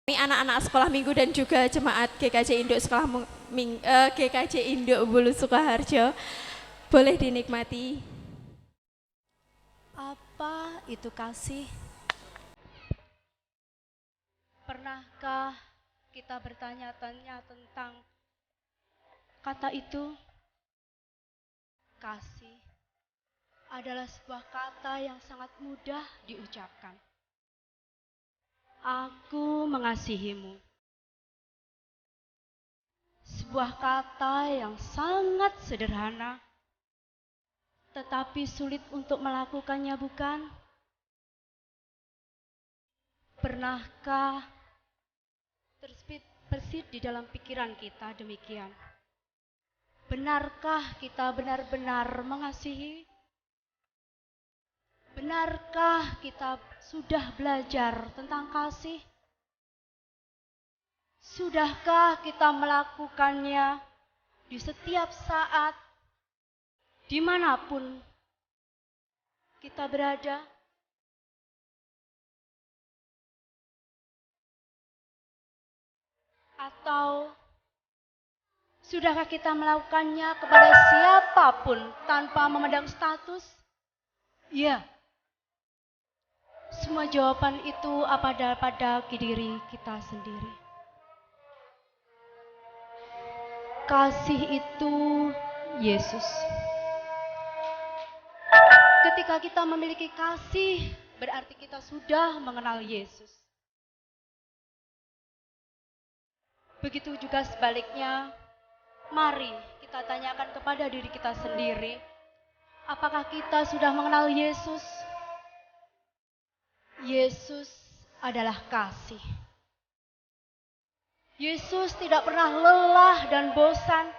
Ini anak-anak sekolah minggu dan juga jemaat GKJ Induk GKJ Induk Bulu Sukoharjo boleh dinikmati. Apa itu kasih? Pernahkah kita bertanya-tanya tentang kata itu? Kasih adalah sebuah kata yang sangat mudah diucapkan. Aku mengasihimu. Sebuah kata yang sangat sederhana, tetapi sulit untuk melakukannya, bukan? Pernahkah terbesit di dalam pikiran kita demikian? Benarkah kita benar-benar mengasihi? Benarkah kita sudah belajar tentang kasih? Sudahkah kita melakukannya di setiap saat, dimanapun kita berada? Atau sudahkah kita melakukannya kepada siapapun tanpa memandang status? Ya, semua jawaban itu pada diri kita sendiri. Kasih itu Yesus. Ketika kita memiliki kasih, berarti kita sudah mengenal Yesus. Begitu juga sebaliknya, mari kita tanyakan kepada diri kita sendiri, apakah kita sudah mengenal Yesus? Yesus adalah kasih. Yesus tidak pernah lelah dan bosan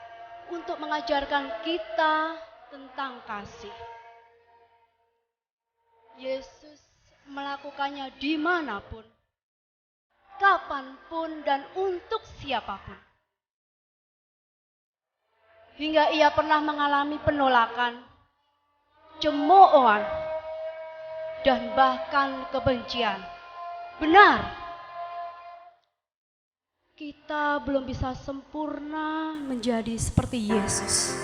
untuk mengajarkan kita tentang kasih. Yesus melakukannya dimanapun, kapanpun, dan untuk siapapun. Hingga ia pernah mengalami penolakan, cemoohan, dan bahkan kebencian. Benar, kita belum bisa sempurna menjadi seperti Yesus.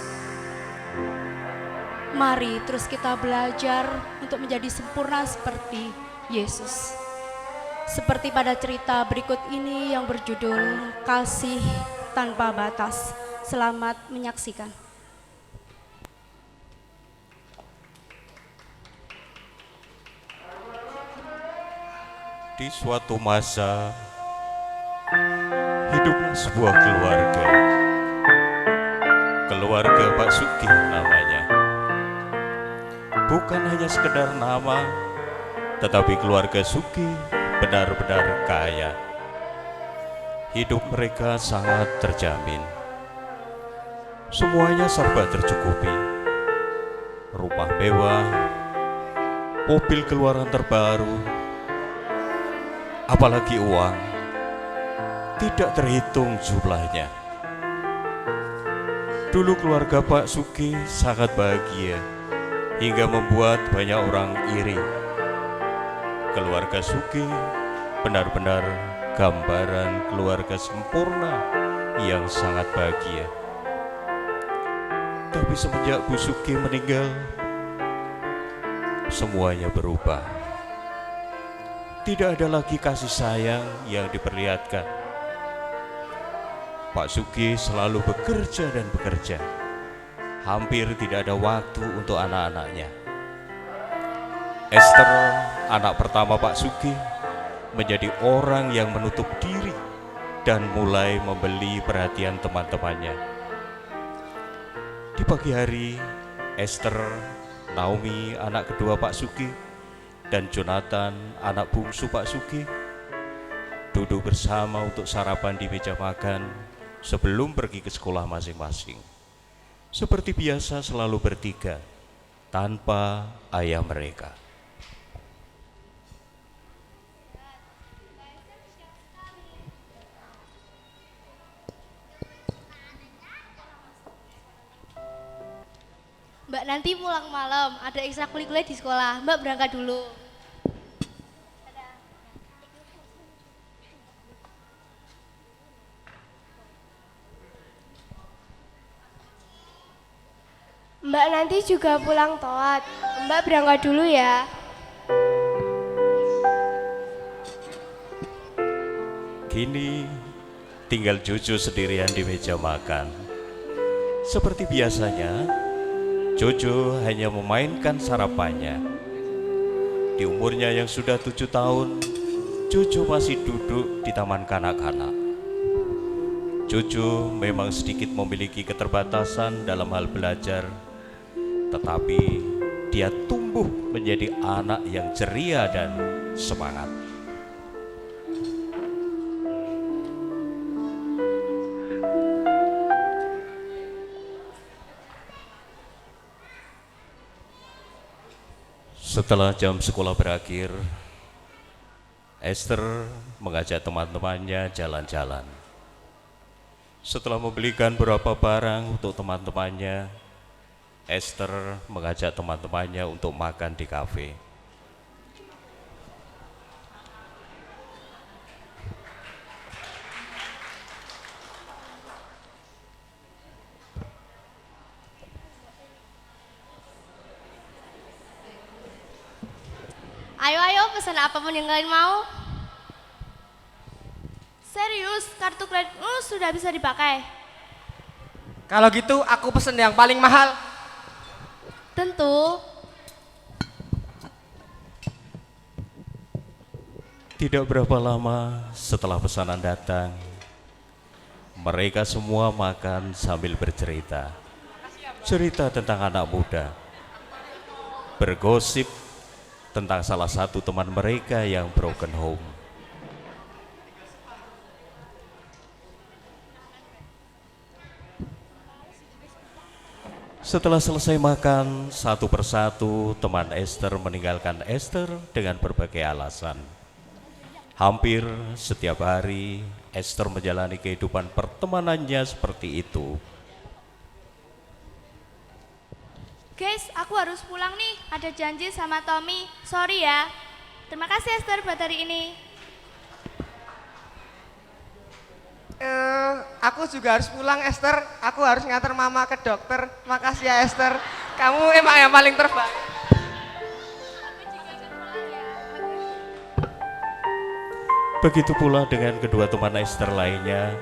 Mari terus kita belajar untuk menjadi sempurna seperti Yesus. Seperti pada cerita berikut ini yang berjudul Kasih Tanpa Batas. Selamat menyaksikan. Di suatu masa, hiduplah sebuah keluarga. Keluarga Pak Suki namanya. Bukan hanya sekedar nama, tetapi keluarga Suki benar-benar kaya. Hidup mereka sangat terjamin. Semuanya serba tercukupi. Rumah mewah, mobil keluaran terbaru, apalagi uang, tidak terhitung jumlahnya. Dulu keluarga Pak Suki sangat bahagia, hingga membuat banyak orang iri. Keluarga Suki benar-benar gambaran keluarga sempurna yang sangat bahagia. Tapi semenjak Bu Suki meninggal, semuanya berubah. Tidak ada lagi kasih sayang yang diperlihatkan. Pak Suki selalu bekerja dan bekerja. Hampir tidak ada waktu untuk anak-anaknya. Esther, anak pertama Pak Suki, menjadi orang yang menutup diri dan mulai membeli perhatian teman-temannya. Di pagi hari, Esther, Naomi, anak kedua Pak Suki, dan Jonathan, anak bungsu Pak Suki, duduk bersama untuk sarapan di meja makan sebelum pergi ke sekolah masing-masing. Seperti biasa selalu bertiga, tanpa ayah mereka. Mbak nanti pulang malam, ada ekstrakurikuler di sekolah. Mbak berangkat dulu. Mbak nanti juga pulang telat. Mbak berangkat dulu ya. Kini tinggal Jojo sendirian di meja makan. Seperti biasanya, Jojo hanya memainkan sarapannya. Di umurnya yang sudah 7 tahun, Jojo masih duduk di taman kanak-kanak. Jojo memang sedikit memiliki keterbatasan dalam hal belajar, tetapi dia tumbuh menjadi anak yang ceria dan semangat. Setelah jam sekolah berakhir, Esther mengajak teman-temannya jalan-jalan. Setelah membelikan beberapa barang untuk teman-temannya, Esther mengajak teman-temannya untuk makan di kafe. Ayo, pesan apapun yang kalian mau. Serius, kartu kreditmu sudah bisa dipakai? Kalau gitu aku pesen yang paling mahal. Tentu. Tidak berapa lama setelah pesanan datang, mereka semua makan sambil bercerita. Cerita tentang anak muda, bergosip tentang salah satu teman mereka yang broken home. Setelah selesai makan, satu persatu teman Esther meninggalkan Esther dengan berbagai alasan. Hampir setiap hari, Esther menjalani kehidupan pertemanannya seperti itu. Guys, aku harus pulang nih. Ada janji sama Tommy. Sorry ya. Terima kasih Esther buat hari ini. Aku juga harus pulang Esther. Aku harus nganter mama ke dokter. Makasih ya Esther. Kamu emang yang paling terbaik. Begitu pula dengan kedua teman Esther lainnya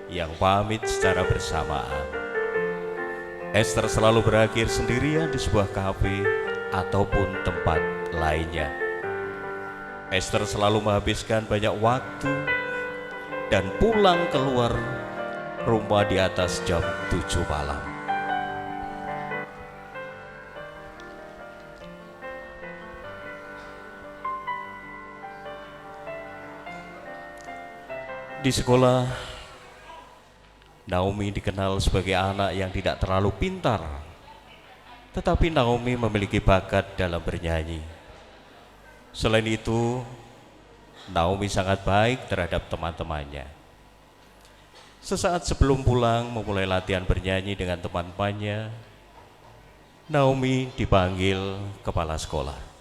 yang pamit secara bersamaan. Esther selalu berakhir sendirian di sebuah kafe ataupun tempat lainnya. Esther selalu menghabiskan banyak waktu dan pulang keluar rumah di atas jam 7 malam. Di sekolah, Naomi dikenal sebagai anak yang tidak terlalu pintar, tetapi Naomi memiliki bakat dalam bernyanyi. Selain itu, Naomi sangat baik terhadap teman-temannya. Sesaat sebelum pulang memulai latihan bernyanyi dengan teman-temannya, Naomi dipanggil kepala sekolah.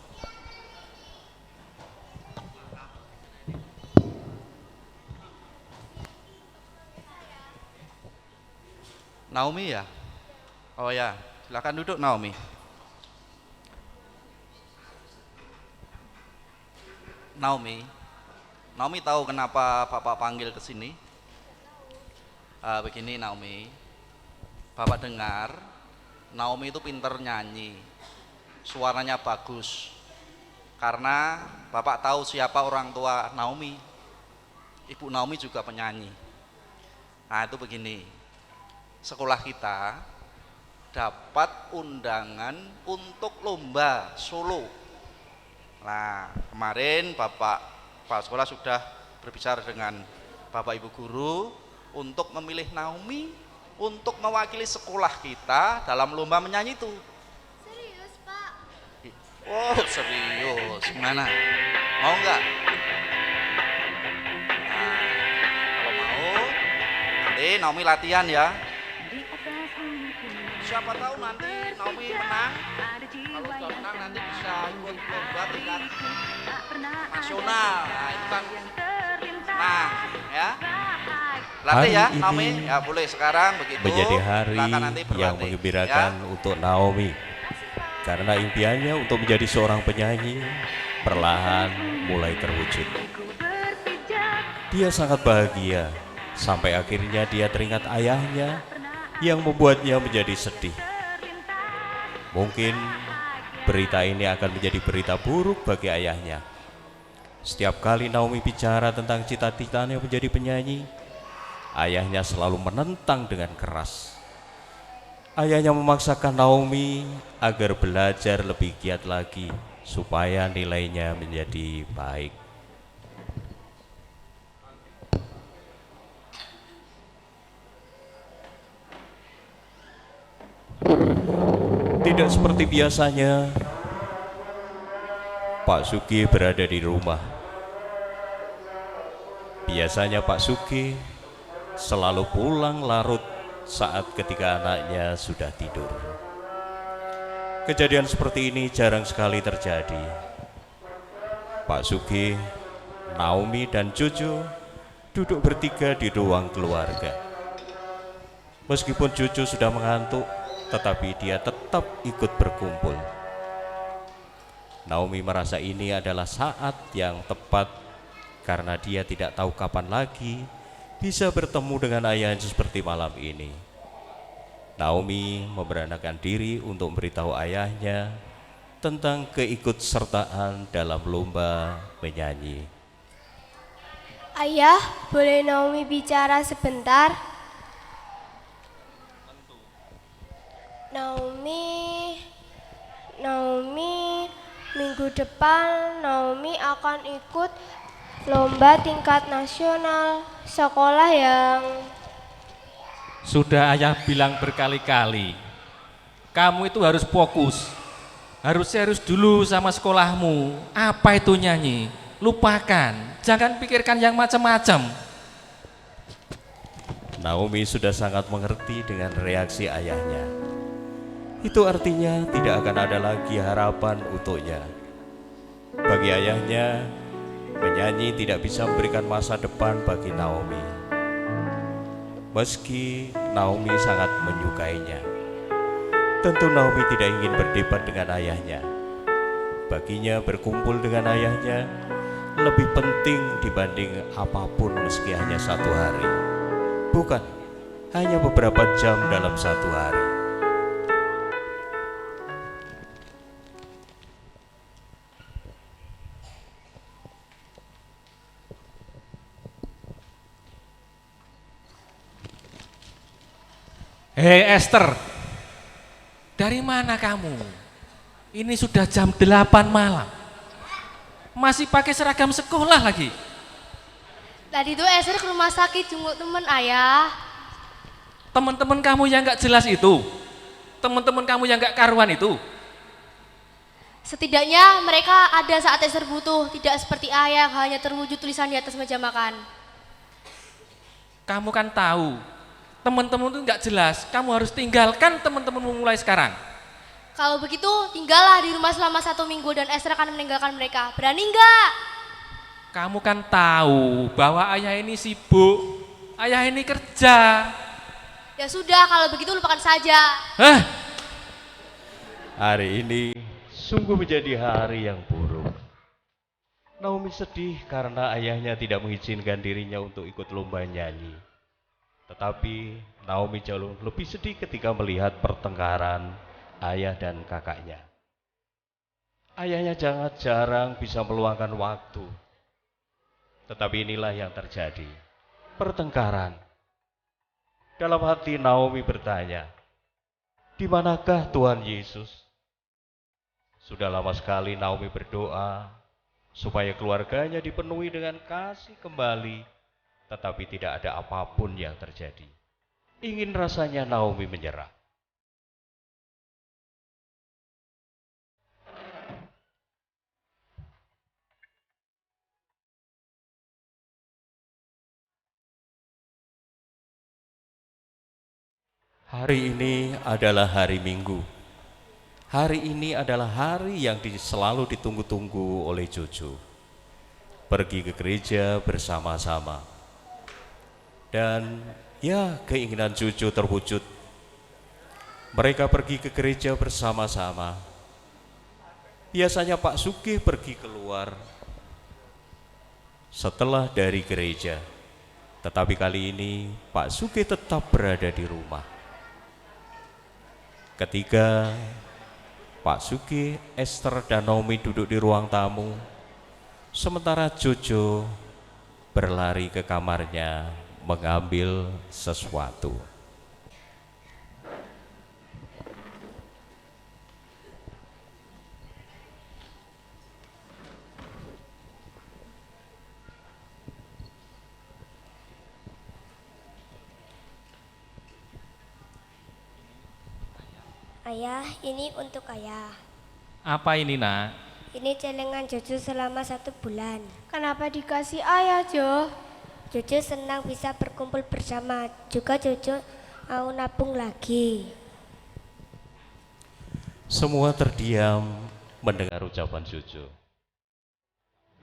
Naomi ya? Oh ya, silakan duduk Naomi. Naomi tahu kenapa Bapak panggil ke sini? Begini Naomi, Bapak dengar Naomi itu pinter nyanyi, suaranya bagus. Karena Bapak tahu siapa orang tua Naomi, Ibu Naomi juga penyanyi. Nah itu begini, sekolah kita dapat undangan untuk lomba solo. Nah, kemarin Bapak sekolah sudah berbicara dengan Bapak Ibu guru untuk memilih Naomi untuk mewakili sekolah kita dalam lomba menyanyi itu. Serius, Pak? Oh, serius. Gimana? Mau nggak? Nah, kalau mau, nanti Naomi latihan ya. Siapa tahu nanti Naomi menang. Kalau sudah menang nanti bisa ikut lomba tingkat nasional. Nah itu kan, nah ya. Latih Hari ya, ini Naomi. Ya boleh sekarang begitu. menjadi hari Silakan nanti yang berlatih, menggembirakan ya. untuk Naomi. Karena impiannya untuk menjadi seorang penyanyi perlahan mulai terwujud. Dia sangat bahagia sampai akhirnya dia teringat ayahnya yang membuatnya menjadi sedih. Mungkin berita ini akan menjadi berita buruk bagi ayahnya. Setiap kali Naomi bicara tentang cita-citanya menjadi penyanyi, ayahnya selalu menentang dengan keras. Ayahnya memaksakan Naomi agar belajar lebih giat lagi supaya nilainya menjadi baik. Tidak seperti biasanya, Pak Sugi berada di rumah. Biasanya Pak Sugi selalu pulang larut saat ketika anaknya sudah tidur. Kejadian seperti ini jarang sekali terjadi. Pak Sugi, Naomi, dan Jojo duduk bertiga di ruang keluarga. Meskipun Jojo sudah mengantuk, tetapi dia tetap ikut berkumpul. Naomi merasa ini adalah saat yang tepat karena dia tidak tahu kapan lagi bisa bertemu dengan ayahnya seperti malam ini. Naomi memberanikan diri untuk memberitahu ayahnya tentang keikutsertaan dalam lomba menyanyi. Ayah, boleh Naomi bicara sebentar? Naomi, minggu depan Naomi akan ikut lomba tingkat nasional sekolah yang... Sudah ayah bilang berkali-kali, kamu itu harus fokus, harus dulu sama sekolahmu. Apa itu nyanyi? Lupakan, jangan pikirkan yang macam-macam. Naomi sudah sangat mengerti dengan reaksi ayahnya. Itu artinya tidak akan ada lagi harapan untuknya. Bagi ayahnya, menyanyi tidak bisa memberikan masa depan bagi Naomi. Meski Naomi sangat menyukainya, tentu Naomi tidak ingin berdebat dengan ayahnya. Baginya berkumpul dengan ayahnya lebih penting dibanding apapun meski hanya satu hari. Bukan, hanya beberapa jam dalam satu hari. Hei Esther, dari mana kamu? Ini sudah jam 8 malam. Masih pakai seragam sekolah lagi. Tadi tuh Esther ke rumah sakit jenguk temen ayah. Teman-teman kamu yang gak jelas itu, teman-teman kamu yang gak karuan itu. Setidaknya mereka ada saat Esther butuh, tidak seperti ayah hanya terwujud tulisan di atas meja makan. Kamu kan tahu, teman-teman itu gak jelas, kamu harus tinggalkan teman-temanmu mulai sekarang. Kalau begitu tinggallah di rumah selama 1 minggu dan Esther akan meninggalkan mereka. Berani enggak? Kamu kan tahu bahwa ayah ini sibuk, ayah ini kerja. Ya sudah, kalau begitu lupakan saja. Hah? Hari ini sungguh menjadi hari yang buruk. Naomi sedih karena ayahnya tidak mengizinkan dirinya untuk ikut lomba nyanyi. Tetapi Naomi jauh lebih sedih ketika melihat pertengkaran ayah dan kakaknya. Ayahnya sangat jarang bisa meluangkan waktu. Tetapi inilah yang terjadi, pertengkaran. Dalam hati Naomi bertanya, di manakah Tuhan Yesus? Sudah lama sekali Naomi berdoa supaya keluarganya dipenuhi dengan kasih kembali, tetapi tidak ada apapun yang terjadi. Ingin rasanya Naomi menyerah. Hari ini adalah hari Minggu. Hari ini adalah hari yang selalu ditunggu-tunggu oleh Jojo. Pergi ke gereja bersama-sama. Dan ya, keinginan Jojo terwujud. Mereka pergi ke gereja bersama-sama. Biasanya Pak Sugih pergi keluar setelah dari gereja. Tetapi kali ini Pak Sugih tetap berada di rumah. Ketika Pak Sugih, Esther, dan Naomi duduk di ruang tamu, sementara Jojo berlari ke kamarnya mengambil sesuatu. Ayah, ini untuk ayah. Apa ini, Nak? Ini celengan Jojo selama 1 bulan. Kenapa dikasih ayah, Jo? Jojo senang bisa berkumpul bersama. Juga Jojo mau nabung lagi. Semua terdiam mendengar ucapan Jojo.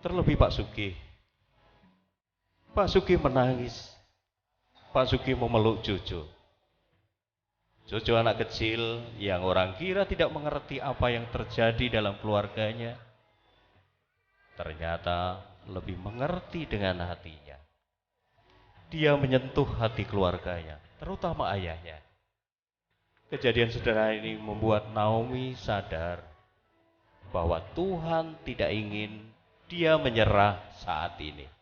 Terlebih Pak Sugih. Pak Sugih menangis. Pak Sugih memeluk Jojo. Jojo anak kecil yang orang kira tidak mengerti apa yang terjadi dalam keluarganya, ternyata lebih mengerti dengan hatinya. Dia menyentuh hati keluarganya, terutama ayahnya. Kejadian sederhana ini membuat Naomi sadar bahwa Tuhan tidak ingin dia menyerah saat ini.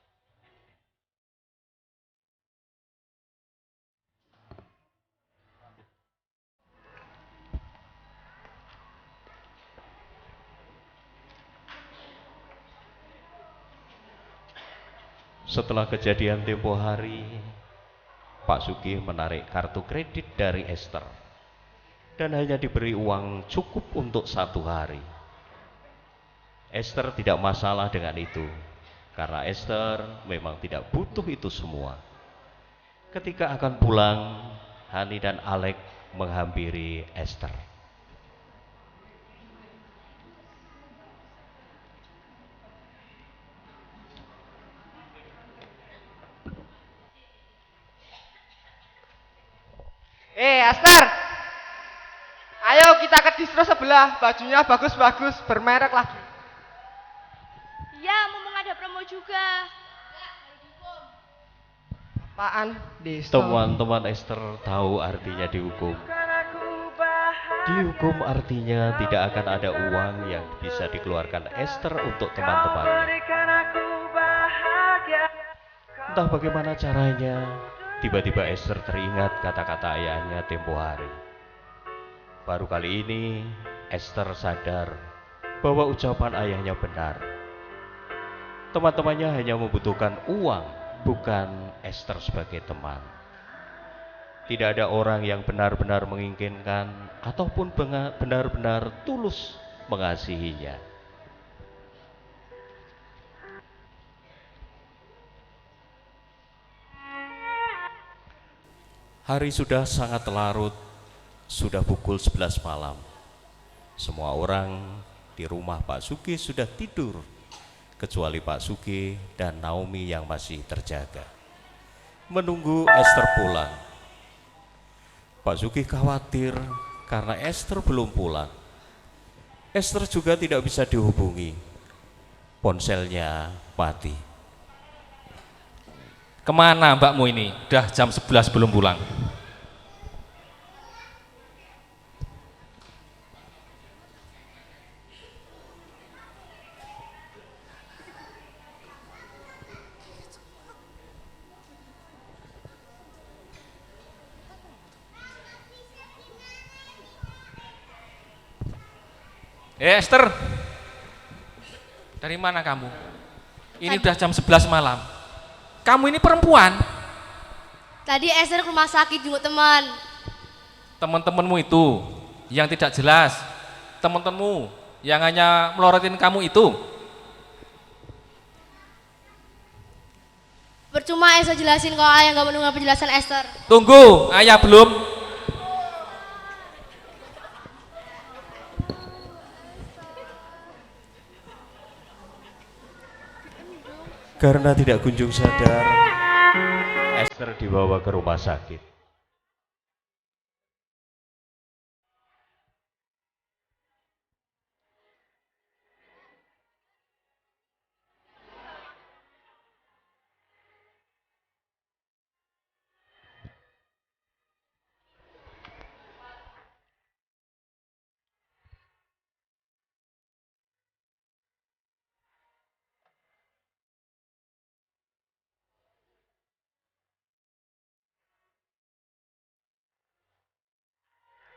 Setelah kejadian tempo hari, Pak Sugih menarik kartu kredit dari Esther dan hanya diberi uang cukup untuk 1 hari. Esther tidak masalah dengan itu, karena Esther memang tidak butuh itu semua. Ketika akan pulang, Hani dan Alek menghampiri Esther. Esther, ayo kita ke distro sebelah, bajunya bagus-bagus, bermerek lagi. Iya, mumpung ada promo juga. Apaan? Distro. Teman-teman Esther tahu artinya dihukum. Dihukum artinya tidak akan ada uang yang bisa dikeluarkan Esther untuk teman-temannya. Entah bagaimana caranya, tiba-tiba Esther teringat kata-kata ayahnya tempo hari. Baru kali ini Esther sadar bahwa ucapan ayahnya benar. Teman-temannya hanya membutuhkan uang, bukan Esther sebagai teman. Tidak ada orang yang benar-benar menginginkan ataupun benar-benar tulus mengasihinya. Hari sudah sangat larut, sudah pukul 11 malam. Semua orang di rumah Pak Sugih sudah tidur, kecuali Pak Sugih dan Naomi yang masih terjaga, menunggu Esther pulang. Pak Sugih khawatir karena Esther belum pulang. Esther juga tidak bisa dihubungi, ponselnya mati. Kemana mbakmu ini? Udah jam 11 belum pulang. Esther, dari mana kamu? Ini udah jam 11 malam. Kamu ini perempuan. Tadi Esther ke rumah sakit jenguk teman. Teman-temanmu itu yang tidak jelas, teman-temanmu yang hanya melorotin kamu itu. Percuma Esther jelasin kalau ayah nggak mendengar penjelasan Esther. Tunggu, ayah belum. Karena tidak kunjung sadar, Esther Esther dibawa ke rumah sakit.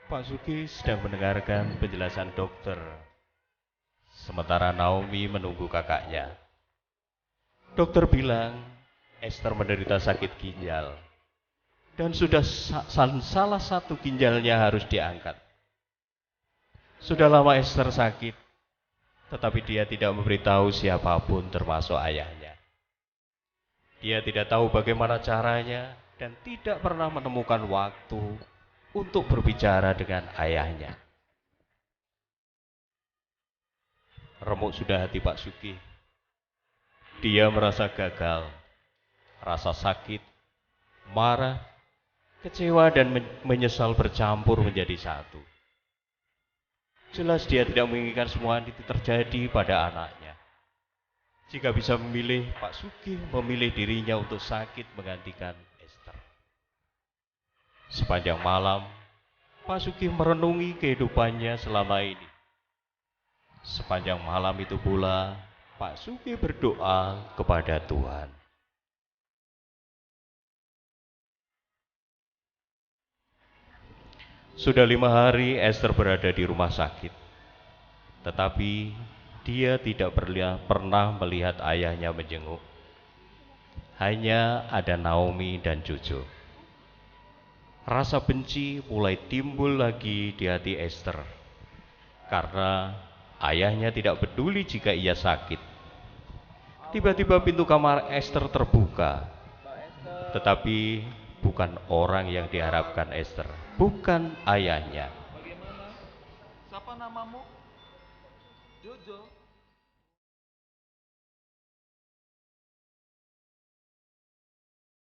Pak Sugi sedang mendengarkan penjelasan dokter, sementara Naomi menunggu kakaknya. Dokter bilang Esther menderita sakit ginjal dan sudah salah satu ginjalnya harus diangkat. Sudah lama Esther sakit, tetapi dia tidak memberitahu siapapun termasuk ayahnya. Dia tidak tahu bagaimana caranya dan tidak pernah menemukan waktu untuk berbicara dengan ayahnya. Remuk sudah hati Pak Sugi. Dia merasa gagal, rasa sakit, marah, kecewa dan menyesal bercampur menjadi satu. Jelas dia tidak menginginkan semua itu terjadi pada anaknya. Jika bisa memilih, Pak Sugi memilih dirinya untuk sakit menggantikan Esther. Sepanjang malam, Pak Sugi merenungi kehidupannya selama ini. Sepanjang malam itu pula, Pak Sugi berdoa kepada Tuhan. Sudah 5 hari Esther berada di rumah sakit, tetapi dia tidak pernah melihat ayahnya menjenguk. Hanya ada Naomi dan Jojo. Rasa benci mulai timbul lagi di hati Esther, karena ayahnya tidak peduli jika ia sakit. Tiba-tiba pintu kamar Esther terbuka, tetapi bukan orang yang diharapkan Esther, bukan ayahnya. Bagaimana? Siapa namamu? Jojo.